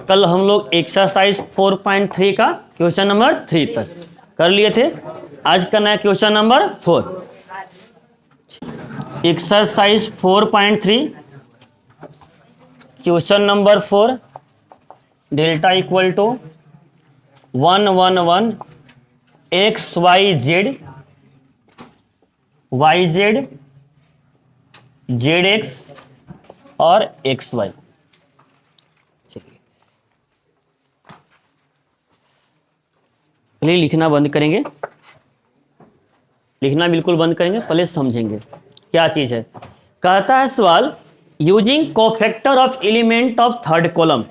कल हम लोग एक्सरसाइज 4.3 का क्वेश्चन नंबर 3 तक कर लिए थे। आज करना है question number 4। Exercise 4.3 question number 4। Delta equal to 111 X Y Z Z X और एक्स वाई। पहले लिखना बंद करेंगे, लिखना बिल्कुल बंद करेंगे, पहले समझेंगे क्या चीज है। कहता है सवाल, using cofactor of element of third column,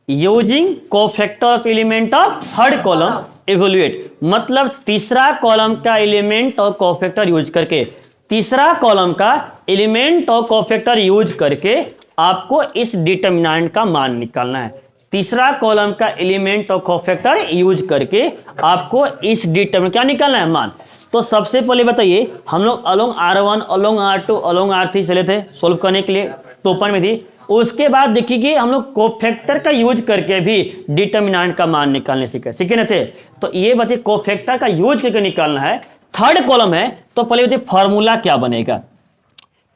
using cofactor of element of third column evaluate, मतलब तीसरा कॉलम का एलिमेंट और कोफैक्टर यूज करके, तीसरा कॉलम का एलिमेंट और कोफैक्टर यूज करके आपको इस डिटरमिनेंट का मान निकालना है। तीसरा कॉलम का एलिमेंट और कोफैक्टर यूज करके आपको इस डिटरमिनेंट क्या निकालना है, मान। तो सबसे पहले बताइए, हम लोग along R1 along R2 along R3 चले थे सोल्व करने के लिए, तो ऊपर में थी। उसके बाद देखिए कि हम लोग कोफैक्टर का यूज करके भी डिटरमिनेंट का मान निकालने सीखे न थे। तो ये बताइए कोफैक्टर का यूज करके निकालना है, थर्ड कॉलम है, तो पहले बताइए फॉर्मूला क्या बनेगा।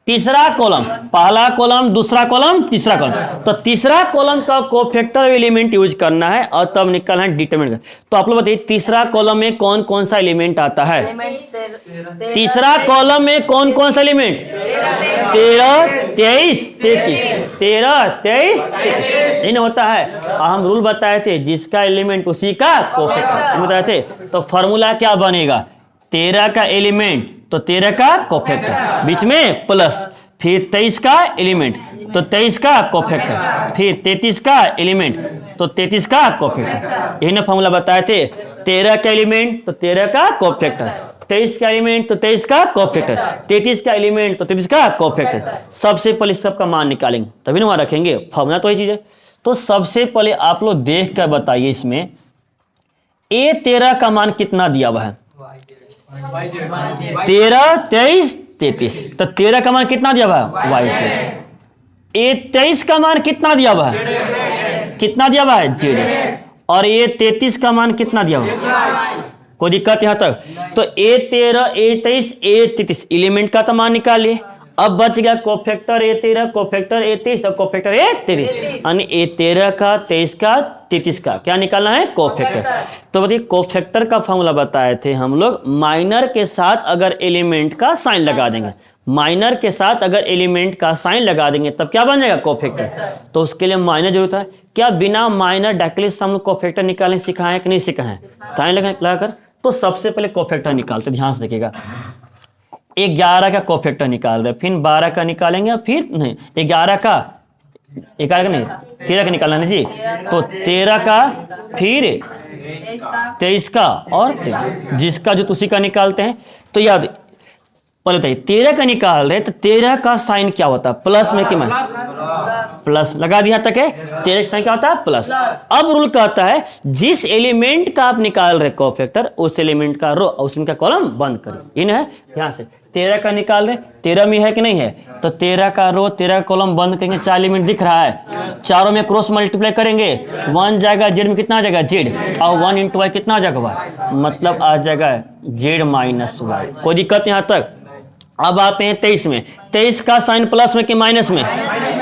तीसरा कॉलम, पहला कॉलम, दूसरा कॉलम, तीसरा कॉलम, तो तीसरा कॉलम का कोफैक्टर एलिमेंट यूज करना है और तब निकालना है डिटरमिनेंट। तो आप लोग बताइए तीसरा कॉलम में कौन कौन सा एलिमेंट आता है। तीसरा कॉलम में कौन कौन सा एलिमेंट, 13, 23, 33, 13, 23, 33 इन होता है। हम रूल बताए थे, जिसका एलिमेंट उसी का कोफैक्टर बताए थे। तो फॉर्मूला क्या बनेगा, 13 का एलिमेंट तो 13 का कोफैक्टर, बीच में प्लस, फिर 23 का एलिमेंट तो 23 का कोफैक्टर, फिर 33 का एलिमेंट तो 33 का कोफैक्टर। यही ना फॉर्मूला बताए थे, 13 का एलिमेंट तो 13 का कोफैक्टर, 23 का एलिमेंट तो 23 का कोफैक्टर, 33 का एलिमेंट तो 33 का कोफैक्टर। सबसे पहले सबका मान निकालेंगे तभी ना वहां रखेंगे, फॉर्मूला तो यही चीज है। तो सबसे पहले आप लोग देख कर बताइए, इसमें A13 का मान कितना दिया हुआ है, 13, 23, 33, तो 13 का मान कितना दिया हुआ है, Y। A23 का मान कितना दिया हुआ है, कितना दिया हुआ है, Z। और A33 का मान कितना दिया हुआ है, कोई दिक्कत यहां तक। तो A13, A23, A33 एलिमेंट का तो मान निकाल लिए। अब बच गया कोफैक्टर A13, कोफैक्टर A23 और कोफैक्टर A33, यानी A13 का, 23 का, 33 का क्या निकालना है, कोफैक्टर। तो बताइए कोफैक्टर का फॉर्मूला बताए थे हम लोग, माइनर के साथ अगर एलिमेंट का साइन लगा देंगे, माइनर के साथ अगर एलिमेंट का साइन लगा देंगे तब क्या बन जाएगा, कोफैक्टर। तो उसके लिए माइनर जरूरत है। क्या बिना माइनर डायरेक्टली हम लोग कोफैक्टर निकालने सिखाए कि नहीं सिखाए, साइन लगाकर। तो सबसे पहले कोफैक्टर निकालते, ध्यान से देखिएगा। 11 का कोफैक्टर निकाल रहे, फिर 12 का निकालेंगे, फिर नहीं 11 का नहीं 13 का निकालना जी। तो 13 का, फिर 23 का और 13, जिसका जो उसी का निकालते हैं। तो याद पहले बताइए 13 का निकाल रहे, तो 13 का साइन क्या होता है, प्लस में कि माइनस, प्लस लगा दिया तक है। 13 का साइन क्या होता है, प्लस। अब रूल कहता है जिस एलिमेंट का आप निकाल रहे कोफैक्टर, उस एलिमेंट का रो और उसका कॉलम बंद करिए। इन है ध्यान से, 13 का निकाल रहे, 13 में है कि नहीं है, तो 13 का रो 13 का कॉलम बंद करेंगे। 4 एलिमेंट दिख रहा है, चारों में क्रॉस मल्टीप्लाई करेंगे, 1 जाएगा जेड में कितना आ जाएगा, जेड, और 1 इंटू वाई कितना आ जाएगा, वाई, मतलब आ जाएगा जेड माइनस वाई। कोई दिक्कत यहाँ तक। अब आते हैं 23 में, 23 का साइन प्लस में कि माइनस में,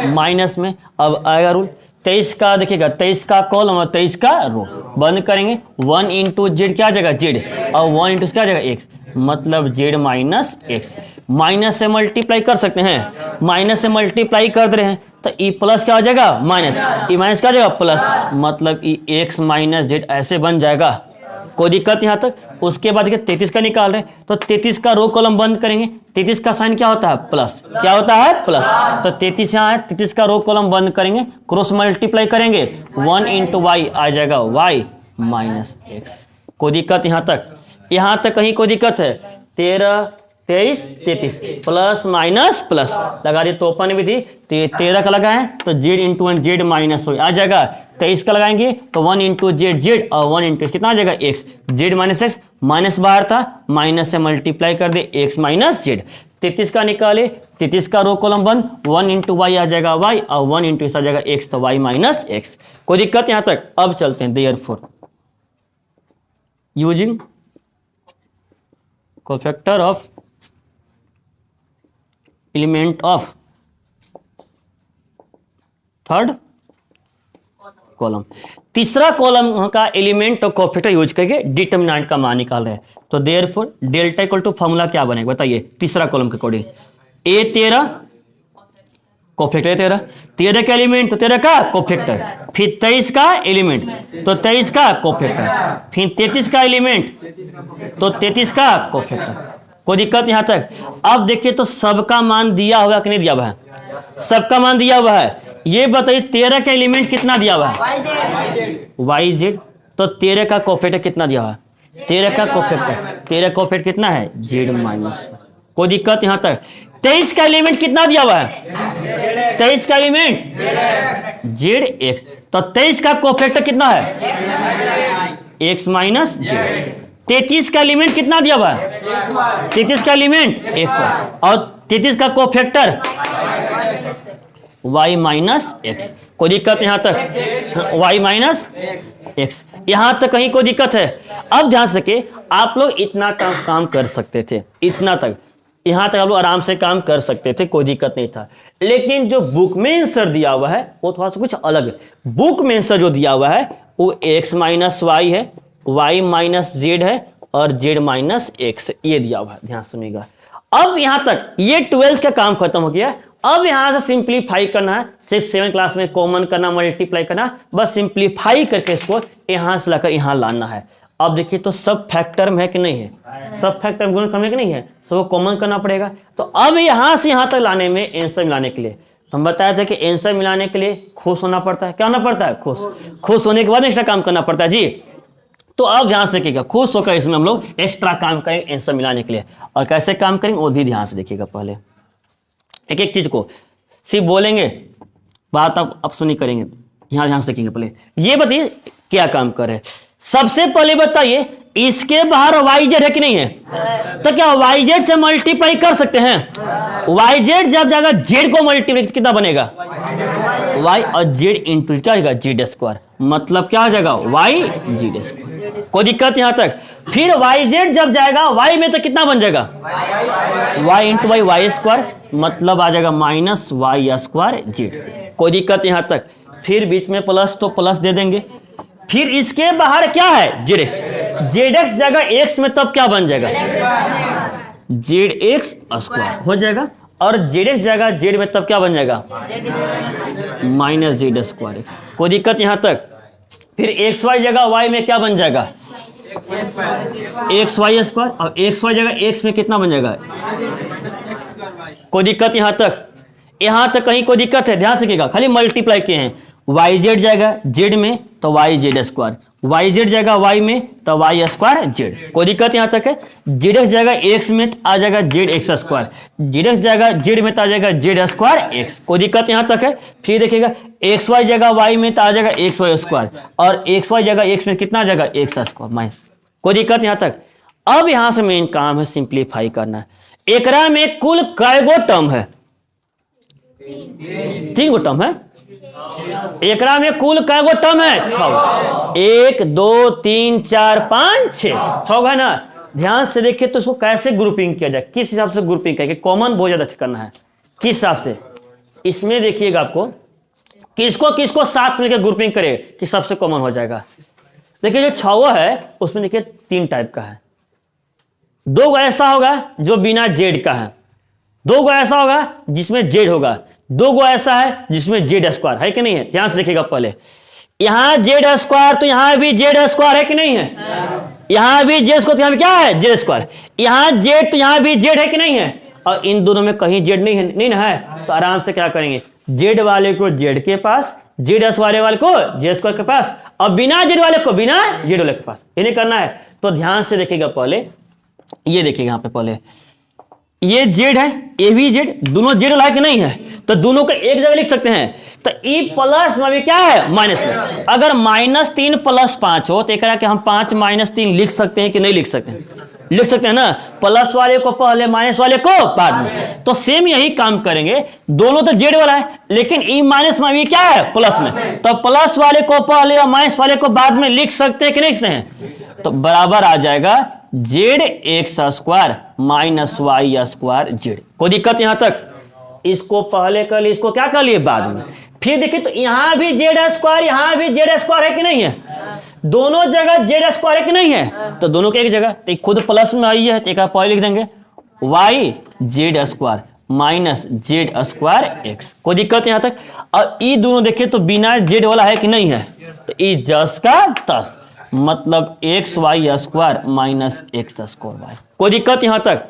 माइनस में। अब आएगा रूल 23 का, देखिएगा 23 का कॉलम और 23 का रो बंद करेंगे, 1 इंटू जेड क्या आ जाएगा, जेड, और 1 इंटू क्या आ जाएगा, एक्स, मतलब जेड माइनस एक्स। माइनस से मल्टीप्लाई कर सकते हैं, माइनस से मल्टीप्लाई कर दे रहे हैं, तो ई प्लस क्या हो जाएगा, माइनस, ई माइनस क्या हो जाएगा, प्लस, मतलब ई एक्स माइनस जेड ऐसे बन जाएगा। कोई दिक्कत यहाँ तक। उसके बाद देखिए 33 का निकाल रहे, तो 33 का रो कॉलम बंद करेंगे, 33 का साइन क्या होता है, प्लस, क्या होता है, प्लस। तो 33 यहाँ है, 33 का रो कॉलम बंद करेंगे, क्रॉस मल्टीप्लाई करेंगे, 1 इंटू वाई आ जाएगा वाई माइनस एक्स। कोई दिक्कत यहाँ तक, यहाँ तक कहीं कोई दिक्कत है। 13, 23, 33 प्लस माइनस प्लस लगा दिए, तो ओपन भी थी, 13 का लगाए तो जेड इंटू 1 जेड माइनस आ जाएगा। 23 का लगाएंगे तो 1 इंटू जेड जेड और 1 इंटू कितना आ जाएगा, x, Z minus x, minus बाहर था, माइनस से मल्टीप्लाई कर दे, एक्स माइनस जेड। 33 का निकाले, 33 का रो कॉलम 1 इंटू वाई आ जाएगा y और 1 इंटू इस आ जाएगा x, तो y माइनस एक्स। कोई दिक्कत यहां तक? अब चलते हैं therefore using cofactor of element of third column, तीसरा कॉलम का एलिमेंट और कोफैक्टर यूज करके डिटरमिनेंट का मान निकाल रहे हैं। तो therefore delta equal to formula क्या बनेगा बताइए? तीसरा कॉलम के अकॉर्डिंग A13 कोफैक्टर 13 का एलिमेंट तो 13 का कोफैक्टर, फिर 23 का एलिमेंट तो 23 का कोफैक्टर, फिर 33 का एलिमेंट तो 33 का कोफैक्टर। कोई दिक्कत यहां तक? अब देखिए तो सबका मान दिया हुआ कि नहीं दिया हुआ है? सबका मान दिया हुआ है। ये बताइए 13 का एलिमेंट कितना दिया हुआ है? Y Z. तो 13 का कोफैक्टर कितना दिया हुआ है? 13 का कोफैक्टर, 13 कोफैक्टर कितना है? Z minus. कोई दिक्कत यहां तक? 23 का एलिमेंट कितना दिया हुआ है? 23 का एलिमेंट जेड एक्स, तो 23 का कोफैक्टर कितना है? X minus Z. 33 का एलिमेंट कितना दिया हुआ है? 33 का एलिमेंट एक्स और 33 का कोफैक्टर y माइनस एक्स। कोई दिक्कत यहां तक? y माइनस एक्स, यहां तक कहीं कोई दिक्कत है? अब ध्यान से कि आप लोग इतना काम कर सकते थे, इतना तक यहां तक आप लोग आराम से काम कर सकते थे, कोई दिक्कत नहीं था। लेकिन जो बुक में आंसर दिया हुआ है वो थोड़ा सा कुछ अलग है। बुक में आंसर जो दिया हुआ है वो x माइनस वाई है, y माइनस जेड है और z माइनस एक्स, ये दिया हुआ है। ध्यान सुनिएगा। अब यहां तक ये 12th का काम खत्म हो गया। अब यहां से सिंप्लीफाई करना है, 6-7 क्लास में कॉमन करना, मल्टीप्लाई करना, बस सिंप्लीफाई करके इसको यहां से लाकर यहां लाना है। अब देखिए तो सब फैक्टर में है कि नहीं है? सब फैक्टर में गुण करने के नहीं है, सबको कॉमन करना पड़ेगा। तो अब यहां से यहां तक लाने में आंसर मिलाने के लिए तो हम बताए थे कि आंसर मिलाने के लिए खुश होना पड़ता है। क्या होना पड़ता है? खुश होने के बाद एक्स्ट्रा काम करना पड़ता है जी। तो अब ध्यान से देखिएगा, खुश होकर इसमें हम लोग एक्स्ट्रा काम करेंगे आंसर मिलाने के लिए। और कैसे काम करेंगे वो भी ध्यान से देखिएगा। पहले एक एक चीज को सिर्फ बोलेंगे, बात आप सुनी करेंगे, यहां ध्यान से देखेंगे। पहले ये बताइए क्या काम कर रहे हैं। सबसे पहले बताइए इसके बाहर वाईजेड है कि नहीं है? तो क्या वाईजेड से मल्टीप्लाई कर सकते हैं? वाईजेड जब जाएगा जेड को मल्टीप्लाई कितना बनेगा? वाई और जेड इंटू क्या होगा? Z square. मतलब क्या हो जाएगा? Y Z square. कोई दिक्कत यहां तक? फिर वाई जेड जब जाएगा वाई में तो कितना बन जाएगा? Y into Y, Y square, मतलब आ जाएगा माइनस वाई स्क्वायर जेड। कोई दिक्कत यहां तक? फिर बीच में प्लस तो प्लस दे देंगे। फिर इसके बाहर क्या है? Z x. जेड एक्स जगह एक्स में तब क्या बन जाएगा? जेड एक्स स्क्वायर हो जाएगा। और जेड एक्स जगह जेड में तब क्या बन जाएगा? Minus Z square X. कोई दिक्कत यहां तक? फिर एक्स वाई जगह वाई में क्या बन जाएगा? X Y square. और एक्स वाई जगह एक्स में कितना बन जाएगा? कोई दिक्कत यहां तक? यहां तक कहीं कोई दिक्कत है? ध्यान से देखिएगा, खाली मल्टीप्लाई किए हैं। वाई जेड जाएगा जेड में तो Y Z square, Y Z जाएगा वाई में तो वाई स्क्वायर जेड। कोई दिक्कत यहां तक है? जेड एक्स जाएगा एक्स में आ जाएगा Z X square, Z x जाएगा जेड में तो आ जाएगा जेड स्क्वायर एक्स। कोई दिक्कत यहां तक है? फिर देखिएगा एक्स वाई जगह वाई में तो आ जाएगा एक्स वाई स्क्वायर और एक्स वाई जगह एक्स में कितना आ जाएगा? X square minus. कोई दिक्कत यहां तक? अब यहां से मेन काम है सिंप्लीफाई करना। एकरा में कुल कै गो टर्म है? 3 गो टर्म है। एकरा में कुल कै गो टर्म है? 6। 1 2 3 4 5 6 6 है ना। ध्यान से देखिए तो इसको कैसे ग्रुपिंग किया जाए, किस हिसाब से ग्रुपिंग करेंगे। कॉमन बहुत ज्यादा अच्छा करना है। किस हिसाब से? इसमें देखिएगा आपको किसको किसको साथ में ग्रुपिंग करे कि सबसे कॉमन हो जाएगा। देखिए जो 6 है उसमें देखिए 3 टाइप का है। 2 ऐसा होगा जो बिना जेड का है, 2 ऐसा होगा जिसमें जेड होगा, 2 ऐसा है जिसमें जेड स्क्वायर है कि नहीं है। ध्यान से देखिएगा, पहले यहां जेड स्क्वायर तो यहां भी जेड स्क्वायर है कि नहीं है? यहां भी जेड स्क्वायर तो यहां भी क्या है? Z square. यहां जेड तो यहां भी जेड है कि नहीं है? और इन दोनों में कहीं जेड नहीं है, नहीं ना है। तो आराम से क्या करेंगे, जेड वाले को जेड के पास, जेड स्क्वायर वाले को जेड स्क्वायर के पास, और बिना जेड वाले को बिना जेड वाले के पास। ये नहीं करना है। तो ध्यान से देखिएगा, पहले ये देखिएगा यहाँ पे, पहले ये जेड है, ये भी जेड, दोनों जेड वाला है कि नहीं है? तो दोनों को एक जगह लिख सकते हैं। तो ई प्लस में भी क्या है? माइनस में। अगर -3 + 5 हो तो एक कि हम 5 - 3 लिख सकते हैं कि नहीं लिख सकते हैं? लिख सकते हैं ना, प्लस वाले को पहले माइनस वाले को बाद में। तो सेम यही काम करेंगे, दोनों तो जेड वाला है लेकिन ई माइनस में भी क्या है, प्लस में, तो प्लस वाले को पहले और माइनस वाले को बाद में लिख सकते हैं कि नहीं सकते हैं। तो बराबर आ जाएगा Z X square minus Y square Z. कोई दिक्कत यहां तक? इसको पहले कर लिए, इसको क्या कर लिए बाद में। फिर देखिए तो यहां भी जेड स्क्वायर, यहां भी जेड स्क्वायर है कि नहीं है, दोनों जगह जेड स्क्वायर है कि नहीं है, तो दोनों की एक जगह, तो खुद प्लस में आई है तो एक पहले लिख देंगे Y Z square minus Z square X. कोई दिक्कत यहां तक? और ई दोनों देखिए तो बिना जेड वाला है कि नहीं है, तो ई जस का तस, मतलब X Y square minus X square Y. कोई दिक्कत यहां तक?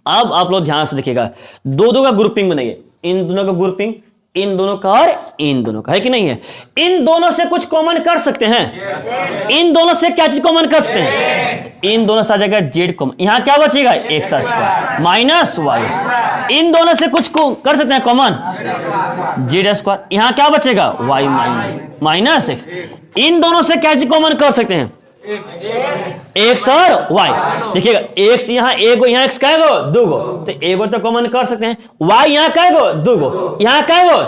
अब आप लोग ध्यान से देखिएगा, दो दो का ग्रुपिंग बनाइए, इन दोनों का ग्रुपिंग, इन दोनों का और इन दोनों का, है कि नहीं है। इन दोनों से कुछ कॉमन कर सकते हैं, इन दोनों से क्या चीज कॉमन कर सकते हैं, इन दोनों से आ जाएगा जेड कॉमन, यहां क्या बचेगा एक्स स्क्वायर माइनस वाई। इन दोनों से कुछ कर सकते हैं कॉमन, जेड स्क्वायर, यहां क्या बचेगा वाई माइनस एक्स। इन दोनों से क्या चीज कॉमन कर सकते हैं, एक्स और वाई। देखिएगा एक्स यहाँ एगो, यहाँ एक्स का एगो दूगो, तो एगो तो कॉमन कर सकते हैं, वाई यहाँ का एगो दूगो, यहाँ का एगो,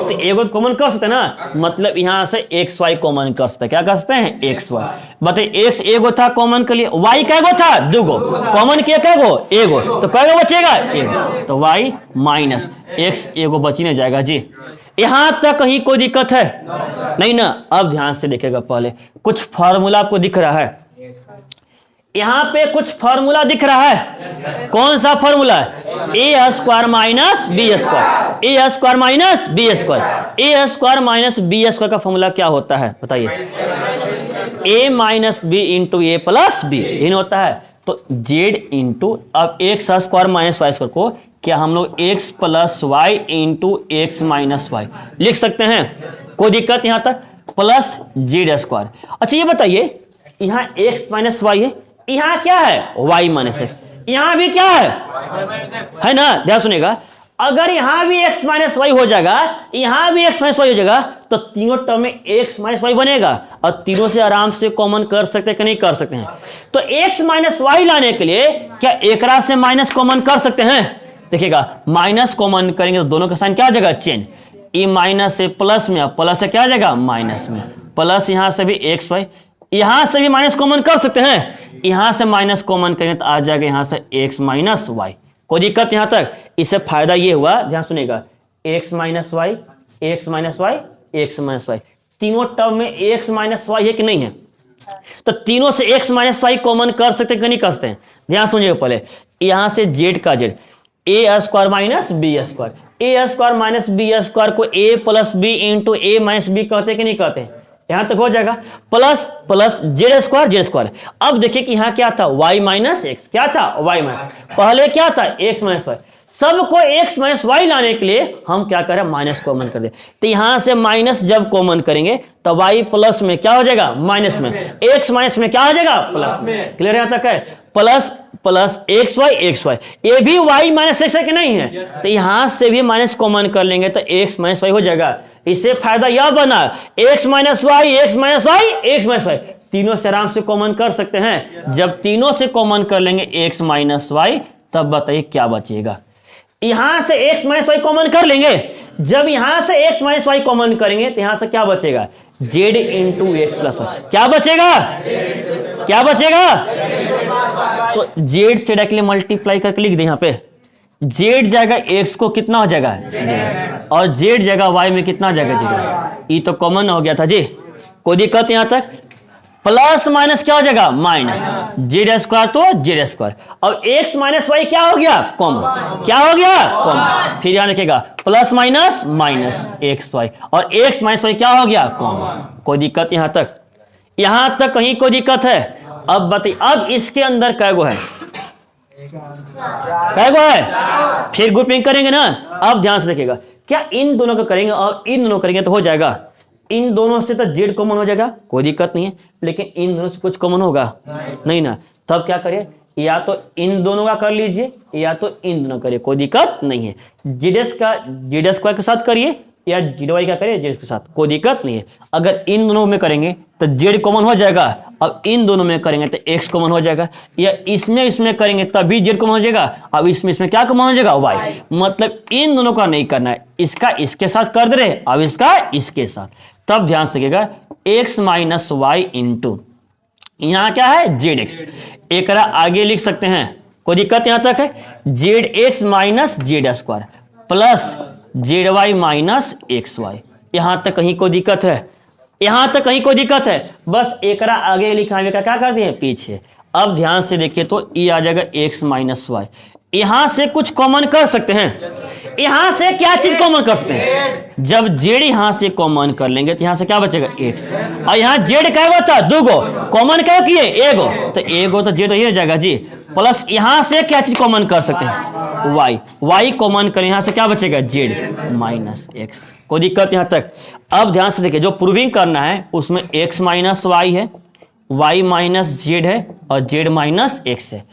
तो एगो कॉमन कर सकते हैं ना, मतलब यहाँ से एक्स वाई कॉमन कर सकते हैं। क्या कर सकते हैं, एक्स वाई। बताइए एक्स एगो था कॉमन के लिए, वाई का एगो था दूगो, कॉमन किया का एगो एगो, तो कैगो बचेगा एगो, तो वाई माइनस एक्स एगो बची नहीं जाएगा जी। यहां तक कहीं कोई दिक्कत है नहीं ना। अब ध्यान से देखिएगा, पहले कुछ फार्मूला आपको दिख रहा है, यहां पे कुछ फार्मूला दिख रहा है, कौन सा फार्मूला है, A square minus B square, A square minus B square. A square minus B square का फार्मूला क्या होता है बताइए, A minus B into A plus B, इन होता है। तो जेड इंटू, अब X square minus Y square को क्या हम लोग X plus Y into X minus Y लिख सकते हैं, कोई दिक्कत यहां तक, प्लस जेड स्क्वायर। अच्छा ये बताइए, यहां एक्स माइनस वाई है, यहां क्या है वाई माइनस एक्स, यहां भी क्या है ना, ध्यान सुनिएगा। अगर यहां भी x माइनस वाई हो जाएगा, यहां भी x माइनस वाई हो जाएगा, तो तीनों टर्म में x माइनस वाई बनेगा, और तीनों से आराम से कॉमन कर सकते हैं कि नहीं कर सकते हैं। तो x माइनस वाई लाने के लिए क्या एकरा से माइनस कॉमन कर सकते हैं, देखिएगा माइनस कॉमन करेंगे तो दोनों का साइन क्या आ जाएगा चेंज, ई माइनस से प्लस में, प्लस से क्या आ जाएगा माइनस में, प्लस यहां से भी एक्स वाई, यहां से भी माइनस कॉमन कर सकते हैं, यहां से माइनस कॉमन करेंगे तो आ जाएगा यहां से एक्स माइनस वाई। कोई दिक्कत यहां तक? इससे फायदा ये हुआ, ध्यान सुनिएगा, X minus Y, X minus Y, X minus Y, तीनों टर्म में एक्स माइनस वाई है कि नहीं है, तो तीनों से एक्स माइनस वाई कॉमन कर सकते हैं कि नहीं कर सकते हैं। ध्यान सुनिएगा, पहले यहां से जेड का Z, A square minus B square, A square minus B square को ए प्लस बी इंटू ए माइनस बी कहते हैं कि नहीं कहते हैं, यहां तक हो जाएगा, प्लस प्लस जेड स्क्वायर। अब देखिए कि यहां क्या था y माइनस एक्स, क्या था y माइनस, पहले क्या था x माइनस वाई, सबको x माइनस वाई लाने के लिए हम क्या करें माइनस कॉमन कर दे, तो यहां से माइनस जब कॉमन करेंगे तो y प्लस में क्या हो जाएगा माइनस में, x माइनस में क्या हो जाएगा प्लस में। क्लियर यहां तक है, प्लस प्लस एक्स वाई, ये भी y माइनस एक्स है कि नहीं है, तो यहां से भी माइनस कॉमन कर लेंगे तो x माइनस वाई हो जाएगा। इससे फायदा यह बना, x minus Y, X minus Y, X minus Y, तीनों से आराम से कॉमन कर सकते हैं। जब तीनों से कॉमन कर लेंगे x माइनस वाई, तब बताइए क्या बचेगा, यहां से x माइनस वाई कॉमन कर लेंगे, जब यहां से x माइनस वाई कॉमन करेंगे तो यहां से क्या बचेगा z into X plus Y, क्या बचेगा, क्या बचेगा, तो z से डायरेक्टली मल्टीप्लाई करके लिख दे, यहां पे z जाएगा x को कितना हो जाएगा और z जाएगा y में कितना जाएगा, ये तो कॉमन हो गया था जी। कोई दिक्कत यहां तक, प्लस माइनस क्या हो जाएगा माइनस, जेड स्क्वायर तो जेड स्क्वायर, और एक्स माइनस वाई क्या हो गया कॉमन, क्या हो गया कॉमन। फिर यहां लिखेगा plus minus minus X Y, और एक्स माइनस वाई क्या हो गया कॉमन। कोई दिक्कत यहां तक कहीं कोई दिक्कत है। अब बताइए, अब इसके अंदर कैगो है, कैगो है, फिर ग्रुपिंग करेंगे ना। अब ध्यान से देखिएगा, क्या इन दोनों को करेंगे और इन दोनों करेंगे तो हो जाएगा, इन दोनों से तो जेड कॉमन हो जाएगा, कोई दिक्कत नहीं है, लेकिन इन दोनों से कुछ कॉमन होगा नहीं ना, तब क्या करिए, या तो इन दोनों का कर लीजिए या तो इन दोनों करिए, कोई दिक्कत नहीं है। जेड स्क्वायर के साथ करिए या जीरो वाई क्या करें जेड के साथ, कोई दिक्कत नहीं है। अगर इन दोनों में करेंगे तो जेड कॉमन हो जाएगा, अब इन दोनों में करेंगे तो एक्स कॉमन हो जाएगा, या इसमें करेंगे तभी जेड कॉमन हो जाएगा, अब इसमें क्या कॉमन हो जाएगा वाई। मतलब इन दोनों का नहीं करना है, इसका इसके साथ कर दे रहे, अब इसका इसके साथ। तब ध्यान से देखिएगा एक्स माइनस वाई इंटू यहाँ क्या है जेड एक्स, एक आगे लिख सकते हैं, कोई दिक्कत यहां तक है, Z X minus Z square plus Z Y minus X Y. यहां तक कहीं कोई दिक्कत है, यहां तक कहीं कोई दिक्कत है, बस एक आगे लिखाने का क्या कर दिए पीछे। अब ध्यान से देखिए तो ये आ जाएगा एक्स माइनस वाई, यहां से कुछ कॉमन कर सकते हैं, यहां से क्या चीज कॉमन कर सकते हैं, जब जेड यहां से कॉमन कर लेंगे तो यहां से क्या बचेगा एक्स, और यहां जेड क्या था दो गो, कॉमन क्या किए एगो, तो एगो तो जेड ही रह जाएगा जी, प्लस यहां से क्या चीज कॉमन कर सकते हैं वाई, वाई कॉमन करें यहां से क्या बचेगा जेड माइनस एक्स, कोई दिक्कत यहां तक। अब ध्यान से देखिए जो प्रूविंग करना है उसमें एक्स माइनस वाई है, वाई माइनस जेड है और जेड माइनस एक्स है।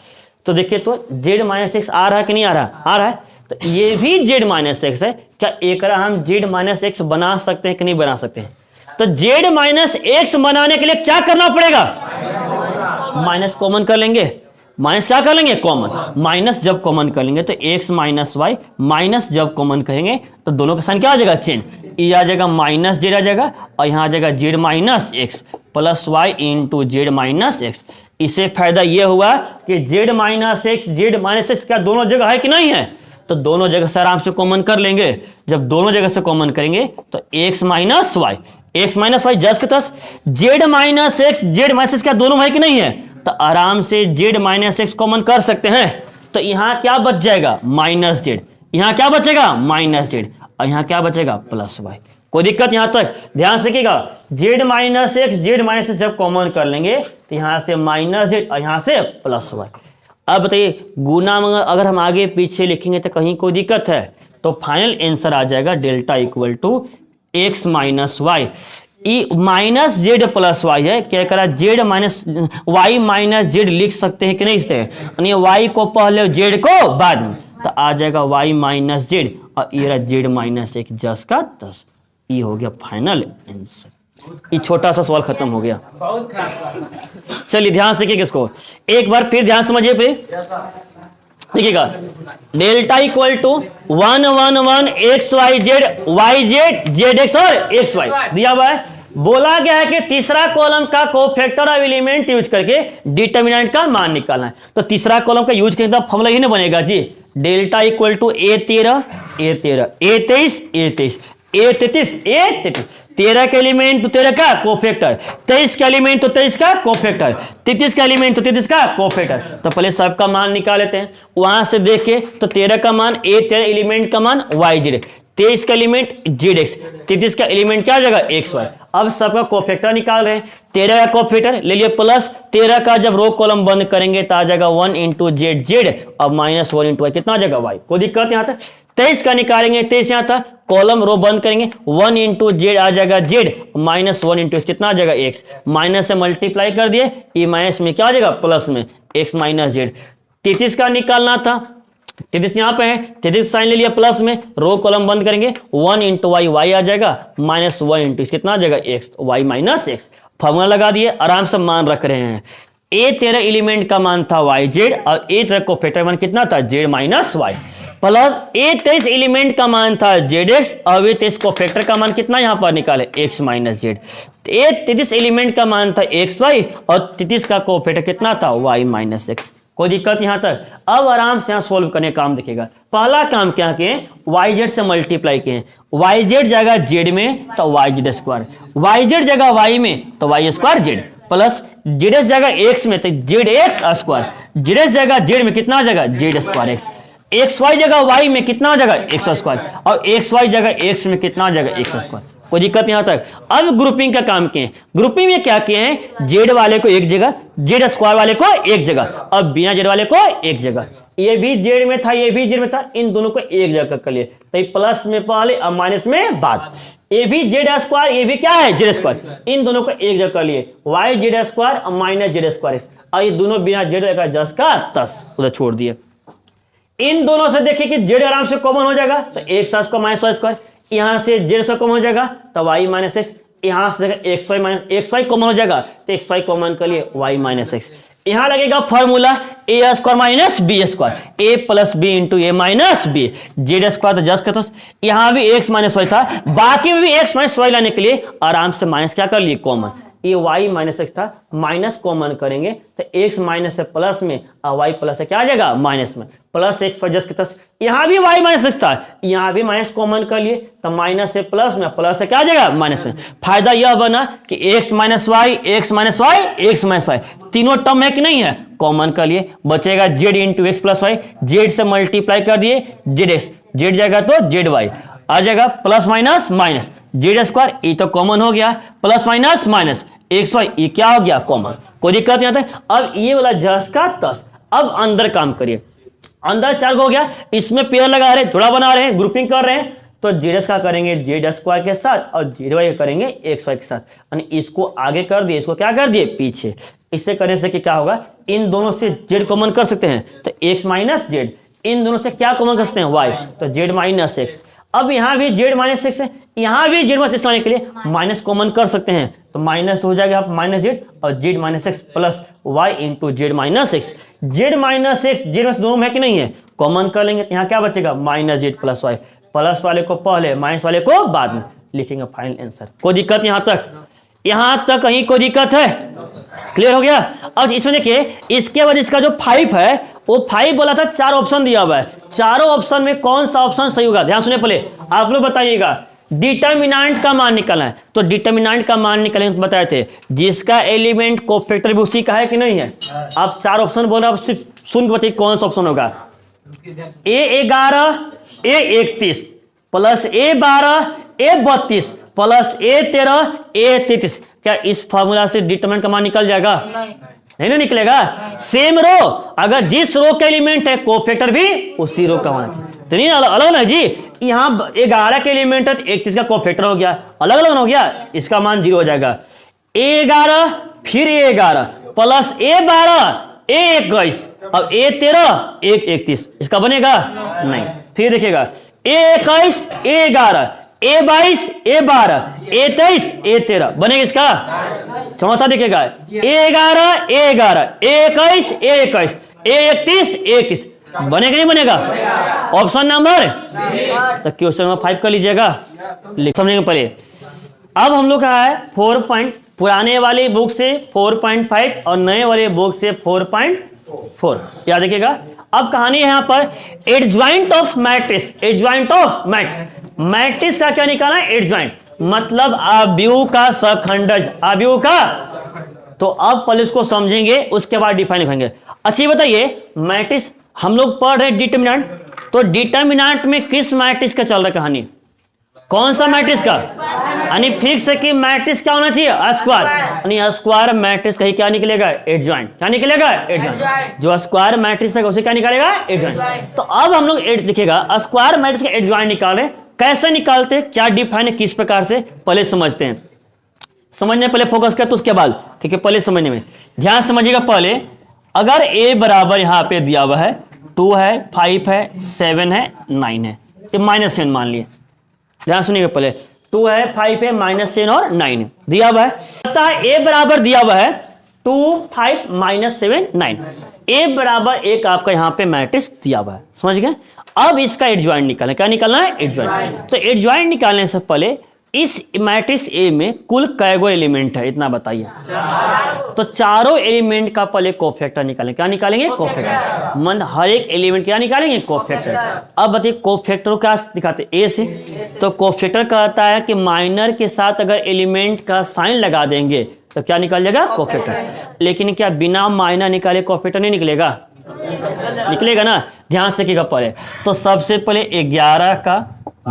तो देखिए तो जेड माइनस एक्स आ रहा है कि नहीं आ रहा, आ रहा है, तो ये भी जेड माइनस एक्स है, क्या एक हम जेड माइनस एक्स बना सकते हैं कि नहीं बना सकते हैं। तो जेड माइनस एक्स बनाने के लिए क्या करना पड़ेगा, माइनस कॉमन कर लेंगे, माइनस क्या कर लेंगे कॉमन, माइनस जब कॉमन कर लेंगे तो एक्स माइनस वाई, माइनस जब कॉमन करेंगे तो दोनों का साइन क्या आ जाएगा चेंज, ये आ जाएगा माइनस जेड आ जाएगा, और यहाँ आ जाएगा Z minus X plus Y into Z minus X. इससे फायदा ये हुआ कि जेड माइनस एक्स क्या दोनों जगह है कि नहीं है, तो दोनों जगह से आराम से कॉमन कर लेंगे। जब दोनों जगह से कॉमन करेंगे तो एक्स माइनस वाई जस्ट के तस, जेड माइनस एक्स क्या दोनों है कि नहीं है, तो आराम से जेड माइनस एक्स कॉमन कर सकते हैं। तो यहां क्या बच जाएगा माइनस जेड, यहां क्या बचेगा माइनस जेड, और यहां क्या बचेगा प्लस वाई, कोई दिक्कत यहां तक। ध्यान से रखिएगा जेड माइनस एक्स जब कॉमन कर लेंगे तो यहां से माइनस जेड और यहां से प्लस वाई। अब बताइए गुना में अगर हम आगे पीछे लिखेंगे तो कहीं कोई दिक्कत है, तो फाइनल आंसर आ जाएगा delta equal to X minus Y, minus Z plus Y है, क्या करा Z minus Y minus Z लिख सकते हैं कि नहीं सकते हैं, वाई को पहले जेड को बाद में, तो आ जाएगा वाई माइनस जेड और ये जेड माइनस एक 10 का 10, ये हो गया फाइनल आंसर। ये छोटा सा सवाल खत्म हो गया। चलिए ध्यान से देखिए इसको एक बार फिर ध्यान समझिए, देखिएगा delta equal to 1 1 1 X Y Z Z X और एक्स वाई दिया हुआ है। बोला गया है कि तीसरा कॉलम का कोफैक्टर ऑफ एलिमेंट यूज करके डिटर्मिनेंट का मान निकालना है। तो तीसरा कॉलम का यूज करके फॉर्मूला ही ना बनेगा जी, delta equal to A13 A23 A33 13 का एलिमेंट तो 13 का कोफैक्टर, 23 का एलिमेंट तो 23 का कोफैक्टर, 33 का एलिमेंट तो 33 का कोफैक्टर। तो पहले सबका मान निकाल लेते हैं, वहां से देखे तो 13 का मान A13 एलिमेंट का मान वाई जेड, 23 का एलिमेंट जेड एक्स, 33 का एलिमेंट क्या आ जाएगा एक्स वाई। अब सबका कोफैक्टर निकाल रहे हैं, 13 का कोफैक्टर ले लिए प्लस 13 का जब रो कॉलम बंद करेंगे तो आ जाएगा 1 इंटू जेड जेड और माइनस 1 इंटू वाई, कितना आ जाएगा वाई, कोई दिक्कत यहाँ तक। 23 का निकालेंगे, 23 यहाँ था कॉलम रो बंद करेंगे, 1 इंटू जेड आ जाएगा जेड माइनस 1 इंटू कितना आ जाएगा एक्स, माइनस से मल्टीप्लाई कर दिए, ये माइनस में क्या आ जाएगा प्लस में एक्स माइनस जेड। 33 का निकालना था, 33 यहाँ पे है, 33 साइन ले लिया प्लस में, रो कॉलम बंद करेंगे 1 इंटू वाई, वाई आ जाएगा माइनस 1 इंटू कितना आ जाएगा X, Y minus X. Formula लगा दिए, आराम से मान रख रहे हैं। A13 एलिमेंट का मान था वाई जेड और A13 कोफैक्टर मान कितना था Z minus Y, plus A23 element का मान था जेड एक्स और A23 कोफैक्टर का मान कितना यहां पर निकाले x minus Z. A33 element का मान था एक्स वाई और 33 का कोफैक्टर कितना था वाई माइनस एक्स, कोई दिक्कत यहां तक। अब आराम से यहां सोल्व करने का काम देखिएगा। पहला काम क्या किए, वाई जेड से मल्टीप्लाई किए, वाई जेड जगह जेड में तो Y Z square, Y Z जगह वाई में तो Y square Z, plus Z X जगह एक्स में तो Z X square, Z X जगह जेड में कितना आ जाएगा Z square X, X Y जगह वाई में कितना आ जाएगा एक्स स्क्वायर और एक्स वाई जगह एक्स में कितना आ जाएगा एक्स स्क्वायर, कोई दिक्कत यहां तक। अब ग्रुपिंग का काम किए, ग्रुपिंग में क्या किए हैं, जेड वाले को एक जगह, जेड स्क्वायर वाले को एक जगह, अब बिना जेड वाले को एक जगह, ये भी जेड में था ये भी जेड में था, इन दोनों को एक जगह कर लिए, तो प्लस में पहले और माइनस में बाद, ये भी जेड स्क्वायर ये भी क्या है जेड स्क्वायर, इन दोनों को एक जगह कर लिए, वाई जेड स्क्वायर और माइनस जेड स्क्वायर, और ये दोनों बिना जेड का 10 का 10 उधर छोड़ दिए। इन दोनों से देखिए कि जेड आराम से कॉमन हो जाएगा, तो एक साथ को माइनस वाई स्क्वायर, यहाँ से जेड स्क्वायर कॉमन हो जाएगा तो वाई माइनस एक्स, यहाँ से X Y minus X Y common हो जाएगा तो एक्स वाई कॉमन कर लिए वाई माइनस एक्स। यहाँ लगेगा फॉर्मूला ए स्क्वायर माइनस बी स्क्वायर, ए प्लस बी इंटू ए माइनस बी, जेड स्क्वायर तो जस्ट कहते यहाँ भी एक्स माइनस वाई था, बाकी में भी एक्स माइनस वाई लाने के लिए आराम से माइनस क्या कर लिए कॉमन, ये वाई माइनस एक्स था माइनस कॉमन करेंगे तो एक्स माइनस से प्लस में और वाई प्लस से क्या आ जाएगा माइनस में, प्लस एक्स पर जस्ट कहते यहाँ भी वाई माइनस एक्स था, यहाँ भी माइनस कॉमन कर लिए तो माइनस से प्लस में, प्लस से क्या आ जाएगा माइनस में। फायदा यह बना कि X minus Y X minus Y X minus Y तीनों टर्म है कि नहीं है, कॉमन कर लिए, बचेगा Z into X plus Y, Z से मल्टीप्लाई कर दिए जेड एक्स, जेड जाएगा तो जेड वाई आ जाएगा, plus minus minus Z square ये तो कॉमन हो गया, plus minus minus X Y ये क्या हो गया कॉमन, कोई दिक्कत नहीं आता। अब ये वाला जस का तस, अब अंदर काम करिए, अंदर 4 हो गया, इसमें पेयर लगा रहे, जोड़ा बना रहे हैं, ग्रुपिंग कर रहे हैं तो जेड का करेंगे जेड स्क्वायर के साथ और जेड वाई करेंगे एक्स वाई के साथ, यानी इसको आगे कर दिए, इसको क्या कर दिए पीछे। इससे करने से कि क्या होगा, इन दोनों से जेड कॉमन कर सकते हैं तो एक्स माइनस जेड, इन दोनों से क्या कॉमन कर सकते हैं वाई तो जेड माइनस एक्स। अब यहाँ भी जेड माइनस एक्स है, यहाँ भी जेड माइनस एक्स लाने के लिए माइनस कॉमन कर सकते हैं तो माइनस हो जाएगा माइनस जेड और Z minus X plus Y into Z minus X, Z minus X Z minus दोनों में है कि नहीं है, कॉमन कर लेंगे तो यहाँ क्या बचेगा minus Z plus Y, plus वाले को पहले माइनस वाले को बाद में लिखेंगे फाइनल आंसर। कोई दिक्कत यहाँ तक कहीं कोई दिक्कत है, क्लियर हो गया। अब इसमें देखिए इसके बाद इसका जो 5 है वो 5 बोला था 4 ऑप्शन दिया हुआ है, चारों ऑप्शन में कौन सा ऑप्शन सही होगा, ध्यान सुनिए पहले आप लोग बताइएगा। डिटर्मिनेंट का मान निकालना है तो डिटर्मिनेंट का मान निकालने को बताए थे, जिसका एलिमेंट कोफैक्टर भी उसी का है कि नहीं है। आप 4 ऑप्शन बोल रहे, आप सिर्फ सुन के बताइए कौन सा ऑप्शन होगा, A11 A31 plus A12 A32 plus A13 A33, क्या इस फॉर्मूला से डिटरमिनेंट का मान निकल जाएगा? नहीं ना निकलेगा। सेम रो, अगर जिस रो का एलिमेंट है कोफैक्टर भी उसी रो का होना चाहिए, तो नहीं अलग अलग ना जी। यहाँ 11 के एलिमेंट है तो 31 का कोफैक्टर हो गया, अलग अलग हो गया, इसका मान 0 हो जाएगा। A11 फिर A11 प्लस A12 A21 अब A13 A31, इसका बनेगा नहीं। फिर देखिएगा A21 A11 A22 A12 A23 A13 बनेगा इसका। चौथा देखिएगा A11 A11 A21 A21 A31 A31 बनेगा नहीं बनेगा, ऑप्शन नंबर तो क्वेश्चन नंबर 5 कर लीजिएगा, समझेंगे पहले। अब हम लोग का है 4 पॉइंट, पुराने वाले बुक से 4.5 और नए वाले बुक से 4.4, याद रखिएगा। अब कहानी है यहाँ पर adjoint of matrix, adjoint of matrix, matrix का क्या निकालना है एडजॉइंट, मतलब अवयव का सखंडज, अवयव का। तो अब पहले उसको समझेंगे उसके बाद डिफाइन लिखेंगे। अच्छा बताइए मैट्रिक्स हम लोग पढ़ रहे डिटर्मिनेंट, तो डिटर्मिनेंट में किस मैट्रिक्स का चल रहा है कहानी, कौन सा मैट्रिक्स का, यानी फिक्स है कि मैट्रिक्स क्या होना चाहिए स्क्वायर, यानी स्क्वायर मैट्रिक्स का ही क्या निकलेगा एडजॉइंट, क्या निकलेगा एडजॉइंट, जो स्क्वायर मैट्रिक्स है उसे क्या निकालेगा एडजॉइंट। तो अब हम लोग देखिएगा स्क्वायर मैट्रिक्स का एडजॉइंट निकाल रहे, कैसे निकालते हैं, क्या डिफाइन है, किस प्रकार से, पहले समझते हैं। समझने पहले फोकस कर तो उसके बाद, ठीक है पहले समझने में ध्यान समझिएगा। पहले अगर a बराबर यहाँ पे दिया हुआ है 2 है 5 है 7 है 9 है, ये -7 मान लिए, ध्यान सुनिएगा पहले 2 है 5 है -7 और 9 है दिया हुआ है। पता है a बराबर दिया हुआ है 2 5 -7 9, a बराबर 1 आपका यहाँ पे मैट्रिक्स दिया हुआ है, समझ गए। अब इसका एडजॉइंट निकालना, क्या निकालना है एडजॉइंट। तो एडजॉइंट निकालने से पहले इस मैट्रिक्स ए में कुल कैगो एलिमेंट है इतना बताइए, तो चारों एलिमेंट का पहले कोफैक्टर निकालेंगे, क्या निकालेंगे कोफैक्टर, मतलब हर एक एलिमेंट क्या निकालेंगे कोफैक्टर। अब बताइए कोफैक्टर क्या दिखाते ए से, तो कोफैक्टर कहता है कि माइनर के साथ अगर एलिमेंट का साइन लगा देंगे तो क्या निकल जाएगा कोफैक्टर, लेकिन क्या बिना माइनर निकाले कोफैक्टर नहीं निकलेगा, निकलेगा ना। ध्यान से रखिएगा पहले, तो सबसे पहले 11 का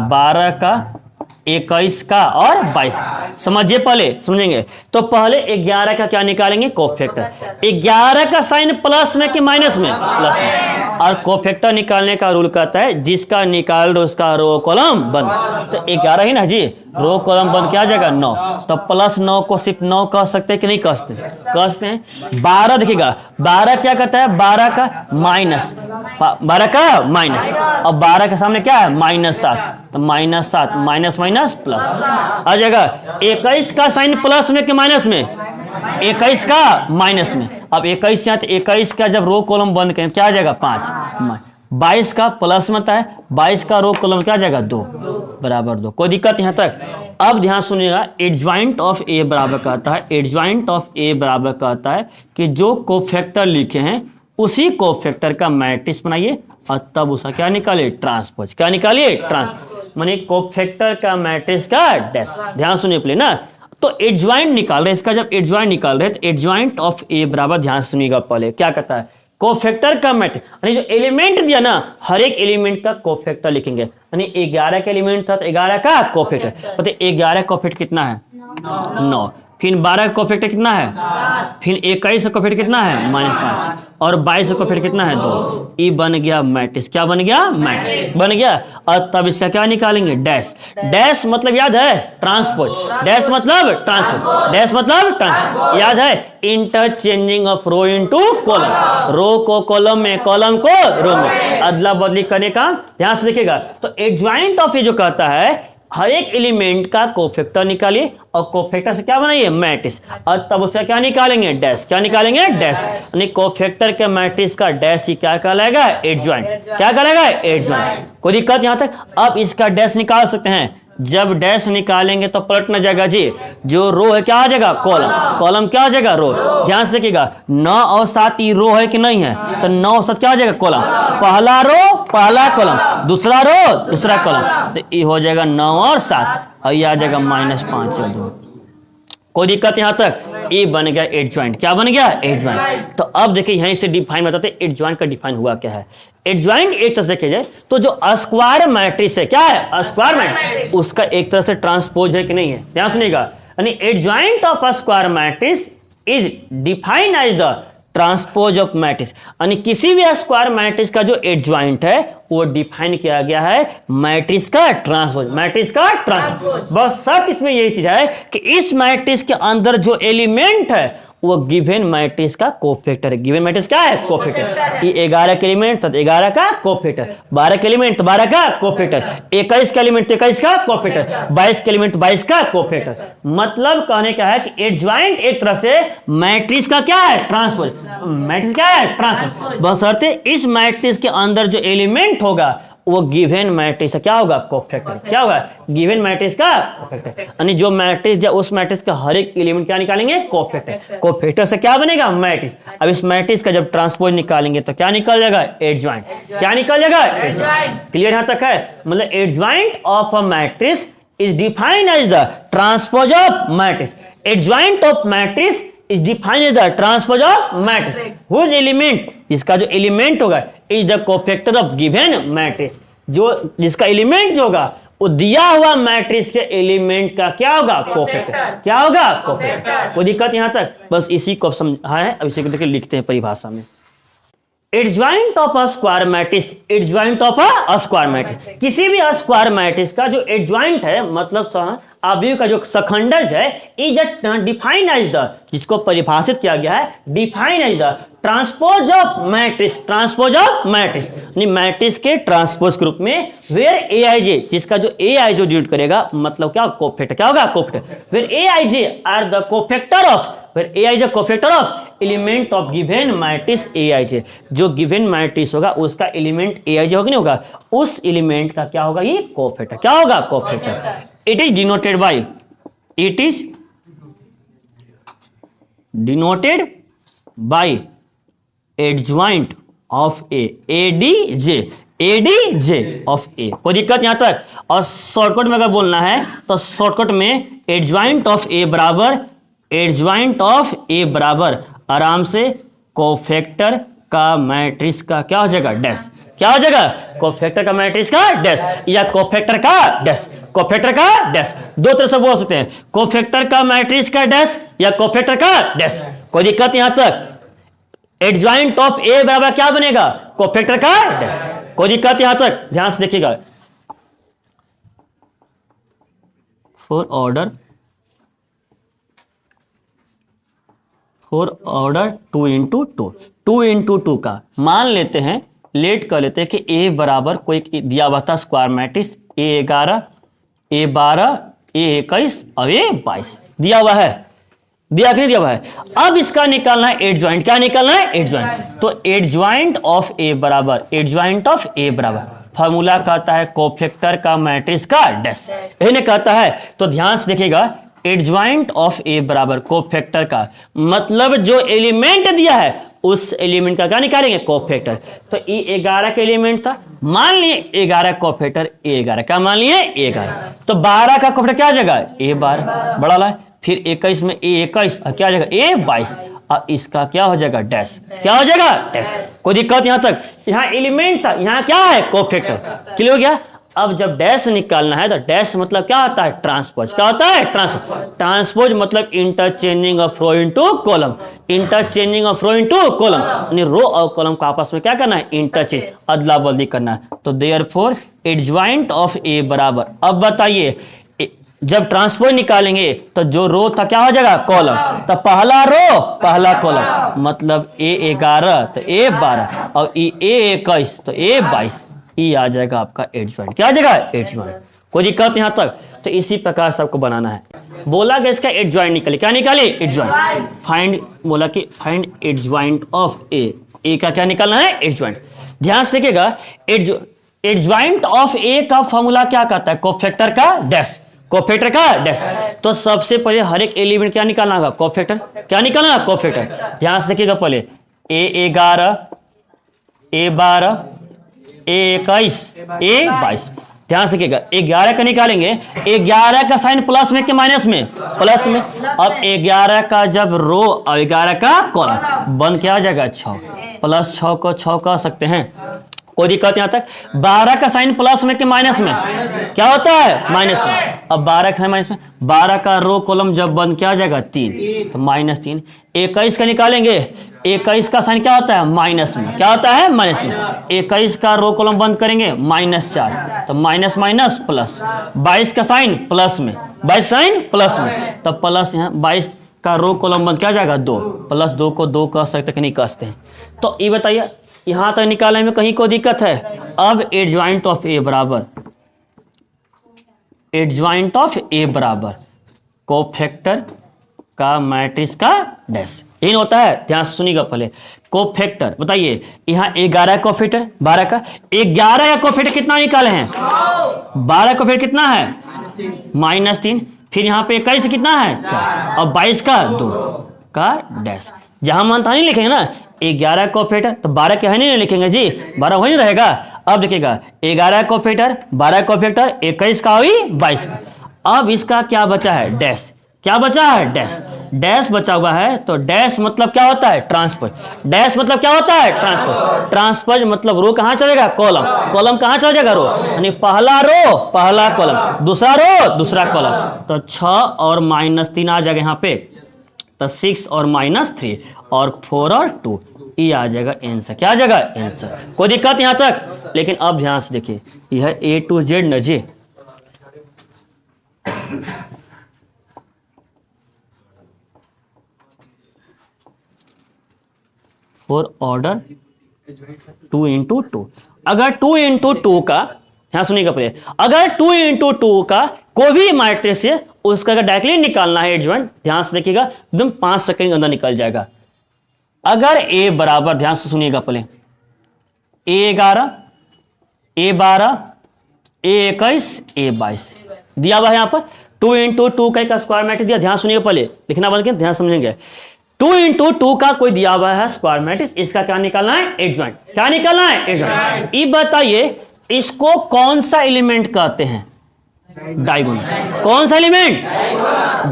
12 का 21 का और 22, समझिए पहले समझेंगे। तो पहले 11 का क्या निकालेंगे कोफैक्टर, 11 का साइन प्लस में कि माइनस में, प्लस में, और कोफैक्टर निकालने का रूल कहता है जिसका निकाल दो उसका रो कॉलम बंद। तो 11 ही ना जी, रो कॉलम बंद क्या आ जाएगा 9। तो प्लस 9 को सिर्फ 9 कह सकते हैं कि नहीं कह सकते, कह सकते हैं। 12 देखिएगा, 12 क्या कहता है, 12 का माइनस, 12 का माइनस, और 12 के सामने क्या है -7, तो -7 माइनस माइनस प्लस आ जाएगा। 21 का साइन प्लस में कि माइनस में, 21 का माइनस में। अब 21 यहाँ, 21 का जब रो कॉलम बंद करें क्या आ जाएगा 5। 22 का प्लस में है, 22 का रो कॉलम क्या आ जाएगा 2 बराबर 2। कोई दिक्कत यहाँ तक। अब ध्यान सुनिएगा, एडजॉइंट ऑफ ए बराबर कहता है, एडजॉइंट ऑफ ए बराबर कहता है कि जो कोफैक्टर लिखे हैं उसी कोफैक्टर का मैट्रिक्स बनाइए और तब उसका क्या निकालिए, ट्रांसपोज। क्या निकालिए, ट्रांसपोज। माने कोफैक्टर का मैट्रिक्स का डैश। ध्यान सुनिए पहले ना, तो एडजॉइंट निकाल रहे, इसका जब एडजॉइंट निकाल रहे तो एडजॉइंट ऑफ ए बराबर, ध्यान सुनिएगा पहले क्या कहता है, कोफैक्टर का मैट्रिक्स यानी जो एलिमेंट दिया ना हर एक एलिमेंट का कोफैक्टर लिखेंगे। यानी 11 का एलिमेंट था तो 11 का कोफैक्टर, पता 11 कोफैक्टर कितना है 9, फिर 12 का कोफैक्टर कितना है, फिर 21 का कोफैक्टर कितना है -5, और 22 का कोफैक्टर कितना है 2। ये बन गया मैट्रिक्स। क्या बन गया, मैट्रिक्स बन गया। और तब इसका क्या निकालेंगे, डैश। डैश मतलब याद है ट्रांसपोज, डैश मतलब ट्रांसपोज, डैश मतलब ट्रांसपोज, याद है interchanging of row into column, row को कॉलम में, कॉलम को रो में, अदला बदली करने का। ध्यान से देखिएगा, तो एडजॉइंट ऑफ ये जो कहता है हर एक एलिमेंट का कोफैक्टर निकालिए और कोफैक्टर से क्या बनाइए, मैट्रिक्स, और तब उसका क्या निकालेंगे, डैश। क्या निकालेंगे, डैश। यानी कोफैक्टर के मैट्रिक्स का डैश ही क्या कहलाएगा, एडजॉइंट। क्या कहलाएगा, एडजॉइंट। कोई दिक्कत यहां तक। अब इसका डैश निकाल सकते हैं, जब डैश निकालेंगे तो पलट न जाएगा जी, जो रो है क्या आ जाएगा, कॉलम, कॉलम क्या आ जाएगा, रो। ध्यान से देखिएगा 9 और 7 ये रो है कि नहीं है, तो 9 और 7 क्या आ जाएगा, कॉलम। पहला रो पहला कॉलम, दूसरा रो दूसरा कॉलम, तो ये हो जाएगा 9 और 7, और ये आ जाएगा -5 और 2। कोई दिक्कत यहां तक। ये बन गया एडजॉइंट। क्या बन गया, एडजॉइंट। तो अब देखिए यहीं से डिफाइन बताते हैं एडजॉइंट का डिफाइन हुआ क्या है। एडजॉइंट एक तरह से देखिए जाए तो जो स्क्वायर मैट्रिक्स है, क्या है, स्क्वायर मैट्रिक्स, उसका एक तरह से ट्रांसपोज है कि नहीं है। ध्यान सुनिएगा, यानी adjoint of a square matrix is define as the transpose of matrix. यानी किसी भी स्क्वायर मैट्रिक्स का जो एडजॉइंट है वो डिफाइन किया गया है मैट्रिक्स का ट्रांसपोज, मैट्रिक्स का ट्रांसपोज। बस शर्त इसमें यही चीज है कि इस मैट्रिक्स के अंदर जो एलिमेंट है वो गिवन मैट्रिक्स का कोफैक्टर है। गिवन मैट्रिक्स क्या है, कोफैक्टर। ये 11 के एलिमेंट था 11 का कोफैक्टर, 12 के एलिमेंट 12 का कोफैक्टर, 21 का एलिमेंट 21 का कोफैक्टर, 22 के एलिमेंट 22 का कोफैक्टर। मतलब कहने का है कि एडजॉइंट एक तरह से मैट्रिक्स का क्या है, ट्रांसपोज। मैट्रिक्स क्या है, ट्रांसपोज। बशर्ते इस मैट्रिक्स के अंदर जो एलिमेंट होगा वो गिवन मैट्रिक्स का क्या होगा, कोफैक्टर। क्या होगा, गिवन मैट्रिक्स का कोफैक्टर। यानी जो मैट्रिक्स या उस मैट्रिक्स का हर एक एलिमेंट क्या निकालेंगे, कोफैक्टर। कोफैक्टर से क्या बनेगा, मैट्रिक्स। अब इस मैट्रिक्स का जब ट्रांसपोज निकालेंगे तो क्या निकल जाएगा, एडजॉइंट। क्या निकल जाएगा, एडजॉइंट। क्लियर यहां तक है। मतलब adjoint of a matrix is defined as the transpose of matrix. Adjoint of matrix is defined as the transpose of matrix whose element, इसका जो एलिमेंट होगा is the cofactor of given matrix, जो जिसका element जो होगा वो दिया हुआ मैट्रिक्स के एलिमेंट का क्या होगा, कोफैक्टर। क्या होगा, कोफैक्टर। कोई दिक्कत यहां तक, बस इसी को समझा है। अब इसी को देखिए लिखते हैं परिभाषा में। Adjoint of a square matrix, adjoint of a square matrix, किसी भी स्क्वायर मैट्रिक्स का जो एडजॉइंट है मतलब अवयव का जो सखंडज है, इज डिफाइन एज द, जिसको परिभाषित किया गया है define as the transpose of matrix. Transpose of matrix यानी मैट्रिक्स के ट्रांसपोज ग्रुप में वेयर ए आई जे, जिसका जो ए आई जो डिनोट करेगा मतलब क्या, कोफैक्टर। क्या होगा, cofactor. Where A I J are the cofactor of, where A I J cofactor of element of given matrix A I J, जो गिवन मैट्रिक्स होगा उसका एलिमेंट ए आई जे होगा नहीं होगा, उस एलिमेंट का क्या होगा, ये कोफैक्टर। क्या होगा, cofactor. It is denoted by, it is denoted by adjoint of A, ADJ, ADJ of A। कोई दिक्कत यहां तक। और शॉर्टकट में अगर बोलना है तो शॉर्टकट में adjoint of A बराबर, adjoint of A बराबर आराम से कोफैक्टर का मैट्रिक्स का क्या हो जाएगा, डैश। क्या हो जाएगा, कोफैक्टर का मैट्रिक्स का डैश या कोफैक्टर का डैश। कोफैक्टर का डैश दो तरह से बोल सकते हैं, कोफैक्टर का मैट्रिक्स का डैश या कोफैक्टर का डैश। कोई दिक्कत यहां तक। एडजॉइंट ऑफ ए बराबर क्या बनेगा, कोफैक्टर का डैश। कोई दिक्कत यहां तक, ध्यान से देखिएगा। फॉर ऑर्डर 2 इंटू 2 इंटू 2 का मान लेते हैं, लेट कर लेते हैं कि ए बराबर कोई दिया हुआ था square matrix A11 A12 A21 और A22 दिया हुआ है, दिया कि नहीं दिया हुआ है। अब इसका निकालना है एडजॉइंट, क्या निकालना है एडजॉइंट। तो एडजॉइंट ऑफ ए बराबर, एडजॉइंट ऑफ ए बराबर फॉर्मूला कहता है कोफैक्टर का मैट्रिक्स का डैश, यही कहता है। तो ध्यान से देखिएगा, एडजॉइंट ऑफ ए बराबर कोफैक्टर का मतलब जो एलिमेंट दिया है उस एलिमेंट का क्या निकालेंगे, कोफैक्टर। तो ये 11 का एलिमेंट था, मान लिए 11 कोफैक्टर A11, क्या मान लिए A11। तो 12 का कोफैक्टर क्या जगह A12 बड़ा ला, फिर 21 में A21 और क्या जगह A22 और इसका क्या हो जाएगा डैश, क्या हो जाएगा डैश। कोई दिक्कत यहां तक, यहां एलिमेंट था, यहां क्या है कोफैक्टर, क्लियर हो गया। अब जब डैश निकालना है तो डैश मतलब क्या होता है, ट्रांसपोज। क्या होता है ट्रांसपोज, ट्रांसपोज मतलब interchanging of row into column, interchanging of row into column, यानी रो और कॉलम को आपस में क्या करना है, इंटरचेंज, अदला बदली करना है। तो देयरफॉर एडजॉइंट ऑफ ए बराबर, अब बताइए जब ट्रांसपोज निकालेंगे तो जो रो था क्या हो जाएगा, कॉलम, तो पहला रो पहला कॉलम, मतलब A11 तो A12 और A21 तो A22, ये आ जाएगा आपका एडजॉइंट। क्या आ जाएगा एडजॉइंट। कोई दिक्कत यहां तक। तो इसी प्रकार सबको बनाना है। बोला कि इसका एडजॉइंट निकले, क्या निकाले एडजॉइंट। फाइंड, बोला कि फाइंड एडजॉइंट ऑफ ए का क्या निकालना है एडजॉइंट। ध्यान से देखिएगा, एडजॉइंट ऑफ ए का फॉर्मूला क्या कहता है, कोफैक्टर का डैश, कोफैक्टर का डैश। तो सबसे पहले हर एक एलिमेंट क्या निकालना होगा, कोफैक्टर, क्या निकालना है कोफैक्टर। ध्यान से देखिएगा, पहले A11 A12 A21 A22, ध्यान से देखिएगा 11 का निकालेंगे, 11 का साइन प्लस में कि माइनस में, प्लस में। अब 11 का जब रो और 11 का कॉलम बन क्या आ जाएगा 6, प्लस 6 को 6 कह सकते हैं, कोई दिक्कत यहां तक। 12 का साइन प्लस में कि माइनस में, क्या होता है माइनस में। अब 12 का साइन माइनस में, 12 का रो कॉलम जब बंद क्या आ जाएगा 3, तो -3। 21 का निकालेंगे, 21 का साइन क्या होता है माइनस में, क्या होता है माइनस में। 21 का रो कॉलम बंद करेंगे -4, तो माइनस माइनस प्लस। 22 का साइन प्लस में, 22 साइन प्लस में, तो प्लस यहाँ 22 का रो कॉलम बंद क्या जाएगा 2, प्लस 2 को 2 कह सकते कि नहीं कहते हैं। तो ये बताइए यहां तक निकालने में कहीं कोई दिक्कत है। अब एडजॉइंट ऑफ ए बराबर, एडजॉइंट ऑफ ए बराबर कोफैक्टर का मैट्रिक्स का डैश, यही होता है। ध्यान से सुनिएगा, पहले कोफैक्टर बताइए, यहाँ 11 कोफैक्टर 12 का, 11 का कोफैक्टर कितना निकाले हैं 12 कोफैक्टर कितना है -3, फिर यहाँ पे 21 से कितना है 4 और 22 का 2 का डैश। जहां मानता नहीं लिखेंगे ना 11 कोफैक्टर, तो 12 के है नहीं लिखेंगे जी, 12 वही रहेगा। अब देखिएगा 11 कोफैक्टर 12 कोफैक्टर 21 का हुई 22 का। अब इसका क्या बचा है डैश, क्या बचा है डैश, डैश बचा हुआ है। तो डैश मतलब क्या होता है ट्रांसपोज, डैश मतलब क्या होता है ट्रांसपोज, ट्रांसपोज मतलब रो कहां चलेगा कॉलम, कॉलम कहां चल जाएगा रो, यानी पहला रो पहला कॉलम, दूसरा रो दूसरा कॉलम। तो 6 और -3 आ जाएगा यहाँ पे, तो 6 और -3 और 4 और 2, ये आ जाएगा आंसर। क्या आ जाएगा आंसर। कोई दिक्कत यहां तक। लेकिन अब ध्यान से देखिए, यह A to Z न जी, फॉर ऑर्डर 2 इंटू 2। अगर 2 इंटू 2 का, यहां सुनिएगा पहले, अगर 2 इंटू 2 का कोई भी मैट्रिक्स है उसका अगर डायरेक्टली निकालना है एडजॉइंट, ध्यान से देखिएगा एकदम 5 सेकंड के अंदर निकल जाएगा। अगर A बराबर, ध्यान से सुनिएगा पहले, A11 A12 A21 A22 दिया हुआ है यहाँ पर। 2 इंटू 2 का एक स्क्वायर मैट्रिक्स दिया, ध्यान सुनिएगा पहले, लिखना बंद के ध्यान समझेंगे। 2 इंटू 2 का कोई दिया हुआ है स्क्वायर मैट्रिक्स, इसका क्या निकालना है एडजॉइंट, क्या निकालना है एडजॉइंट। ये बताइए इसको कौन सा एलिमेंट कहते हैं, डायगोनल। कौन सा एलिमेंट,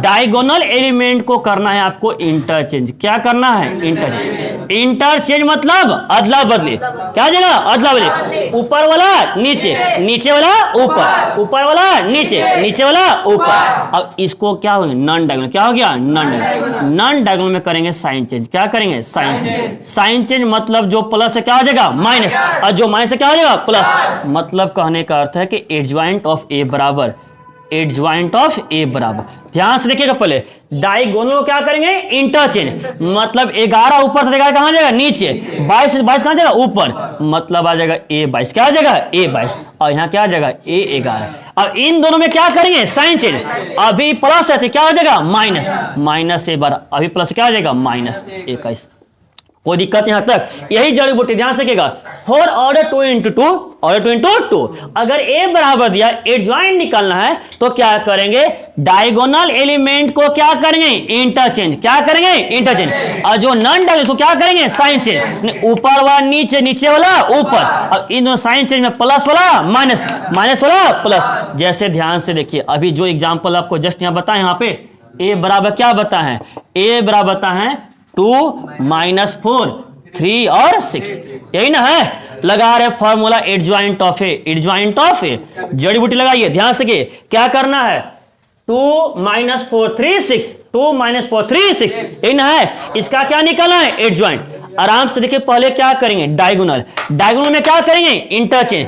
डायगोनल एलिमेंट को करना है आपको इंटरचेंज, क्या करना है इंटरचेंज। इंटरचेंज मतलब अदला बदली, क्या जगह अदला बदली, ऊपर वाला नीचे, नीचे वाला ऊपर, ऊपर वाला नीचे, नीचे वाला ऊपर। अब इसको क्या हो गया, नॉन डायगोनल, क्या हो गया नॉन डायगोनल। नॉन डायगोनल में करेंगे साइन चेंज, क्या करेंगे साइन चेंज। साइन चेंज मतलब जो प्लस है क्या हो जाएगा माइनस, और जो माइनस है क्या हो जाएगा प्लस। मतलब कहने का अर्थ है कि एडजॉइंट ऑफ ए बराबर, एडजॉइंट ऑफ ए बराबर, ध्यान से देखिएगा पहले डायगोनल को क्या करेंगे इंटरचेंज, मतलब 11 ऊपर से कहां जाएगा नीचे, 22 कहां जाएगा ऊपर, मतलब आ जाएगा ए 22, क्या आ जाएगा ए 22, और यहाँ क्या आ जाएगा ए 11। अब इन दोनों में क्या करेंगे साइन चेंज, अभी प्लस है तो क्या हो जाएगा माइनस, माइनस से 12, अभी प्लस क्या आ जाएगा माइनस 21। कोई दिक्कत यहां तक, यही जड़ी बूटी ध्यान से रखिएगा। 4 ऑर्डर 2 इंटू 2, ऑर्डर 2 इंटू 2, अगर ए बराबर दिया एडजॉइंट निकालना है तो क्या करेंगे डायगोनल एलिमेंट को क्या करेंगे इंटरचेंज, क्या करेंगे इंटरचेंज, और जो नॉन डायगोनल को क्या करेंगे साइन चेंज, ऊपर वाला नीचे, नीचे वाला ऊपर। अब इन दोनों साइन चेंज में प्लस वाला माइनस, माइनस वाला प्लस। जैसे ध्यान से देखिए अभी जो एग्जाम्पल आपको जस्ट यहां बताए, यहाँ पे ए बराबर क्या बताए हैं, ए बराबर बताए हैं 2 - 4 3 और 6, यही ना है। लगा रहे formula adjoint of A, adjoint of A, जड़ी बूटी लगाइए ध्यान से, क्या करना है 2 - 4 3 6, 2 - 4 3 6, यही ना है। इसका क्या निकालना है एडजॉइंट। आराम से देखिए पहले क्या करेंगे डायगोनल, डायगोनल में क्या करेंगे इंटरचेंज,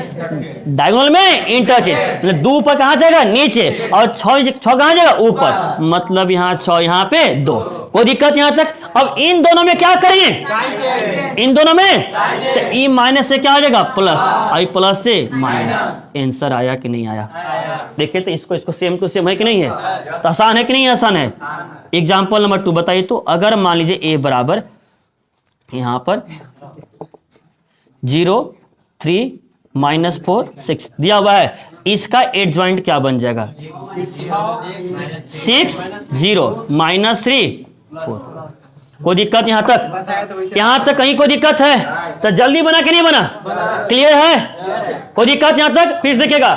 डायगोनल में इंटरचेंज, मतलब 2 पर कहां जाएगा नीचे, और 6 कहां जाएगा ऊपर, मतलब यहाँ 6 यहाँ पे 2। कोई दिक्कत यहां तक। अब इन दोनों में क्या करेंगे, इन दोनों में तो ई माइनस से क्या आ जाएगा प्लस, आई प्लस से माइनस। आंसर आया कि नहीं आया, देखिए तो इसको सेम टू सेम है कि नहीं है, तो आसान है कि नहीं आसान है। एग्जाम्पल नंबर 2 बताइए तो, अगर मान लीजिए ए बराबर यहां पर 0 3 - 4 6 दिया हुआ है, इसका एडजॉइंट क्या बन जाएगा 6 0 -3 4। कोई दिक्कत यहां तक, यहां तक कहीं कोई दिक्कत है तो जल्दी बना कि नहीं बना, क्लियर है, कोई दिक्कत यहां तक। फिर देखिएगा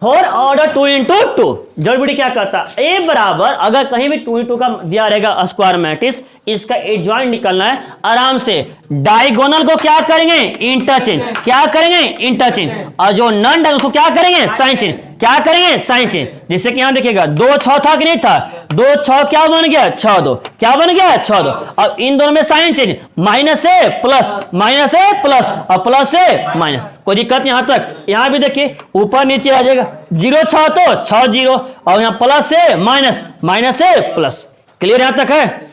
4 ऑर्डर 2 इंटू 2, जड़ी बूटी क्या करता है ए बराबर, अगर कहीं भी 2 इंटू का दिया रहेगा स्क्वायर मैट्रिक्स, इसका एडजॉइंट निकलना है। आराम से डायगोनल को क्या करेंगे इंटरचेंज, क्या करेंगे इंटरचेंज, और जो नॉन डायगोनल को क्या करेंगे साइन चेंज, क्या करेंगे साइन चेंज। जैसे कि यहां देखिएगा 2 6 था कि नहीं था, 2 6 क्या बन गया 6 2, क्या बन गया 6 2। अब इन दोनों में साइन चेंज, माइनस से प्लस, माइनस से प्लस, और प्लस से माइनस। कोई दिक्कत यहां तक। यहां भी देखिए ऊपर नीचे आ जाएगा, 0 6 तो 6 0, और यहां प्लस से माइनस, माइनस से प्लस। क्लियर यहां तक है।